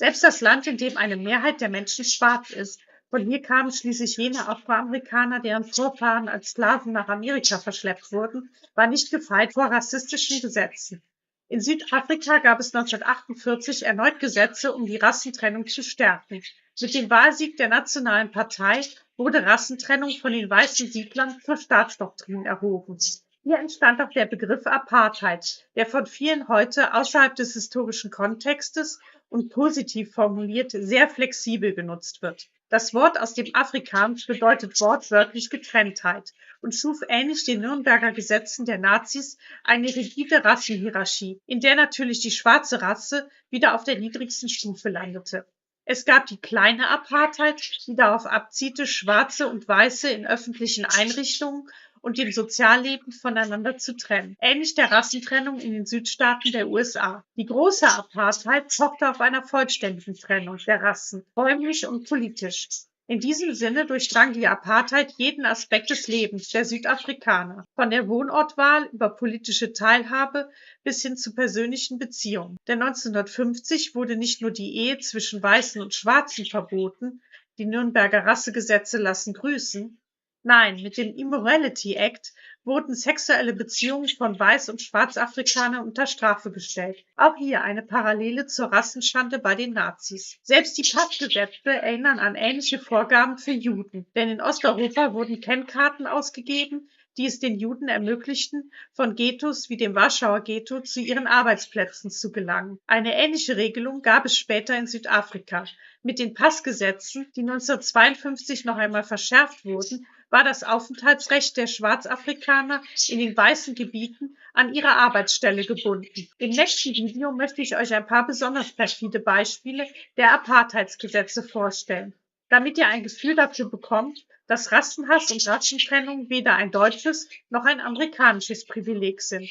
Selbst das Land, in dem eine Mehrheit der Menschen schwarz ist, von hier kamen schließlich jene Afroamerikaner, deren Vorfahren als Sklaven nach Amerika verschleppt wurden, war nicht gefeit vor rassistischen Gesetzen. In Südafrika gab es 1948 erneut Gesetze, um die Rassentrennung zu stärken. Mit dem Wahlsieg der Nationalen Partei wurde Rassentrennung von den weißen Siedlern zur Staatsdoktrin erhoben. Hier entstand auch der Begriff Apartheid, der von vielen heute außerhalb des historischen Kontextes und positiv formuliert sehr flexibel genutzt wird. Das Wort aus dem Afrikaans bedeutet wortwörtlich Getrenntheit und schuf ähnlich den Nürnberger Gesetzen der Nazis eine rigide Rassenhierarchie, in der natürlich die schwarze Rasse wieder auf der niedrigsten Stufe landete. Es gab die kleine Apartheid, die darauf abzielte, Schwarze und Weiße in öffentlichen Einrichtungen und dem Sozialleben voneinander zu trennen, ähnlich der Rassentrennung in den Südstaaten der USA. Die große Apartheid pochte auf einer vollständigen Trennung der Rassen, räumlich und politisch. In diesem Sinne durchdrang die Apartheid jeden Aspekt des Lebens der Südafrikaner, von der Wohnortwahl über politische Teilhabe bis hin zu persönlichen Beziehungen. Denn 1950 wurde nicht nur die Ehe zwischen Weißen und Schwarzen verboten, die Nürnberger Rassegesetze lassen grüßen. Nein, mit dem Immorality Act wurden sexuelle Beziehungen von Weiß- und Schwarzafrikanern unter Strafe gestellt. Auch hier eine Parallele zur Rassenschande bei den Nazis. Selbst die Passgesetze erinnern an ähnliche Vorgaben für Juden, denn in Osteuropa wurden Kennkarten ausgegeben, die es den Juden ermöglichten, von Ghettos wie dem Warschauer Ghetto zu ihren Arbeitsplätzen zu gelangen. Eine ähnliche Regelung gab es später in Südafrika. Mit den Passgesetzen, die 1952 noch einmal verschärft wurden, war das Aufenthaltsrecht der Schwarzafrikaner in den weißen Gebieten an ihre Arbeitsstelle gebunden. Im nächsten Video möchte ich euch ein paar besonders perfide Beispiele der Apartheidsgesetze vorstellen, damit ihr ein Gefühl dafür bekommt, dass Rassenhass und Rassentrennung weder ein deutsches noch ein amerikanisches Privileg sind.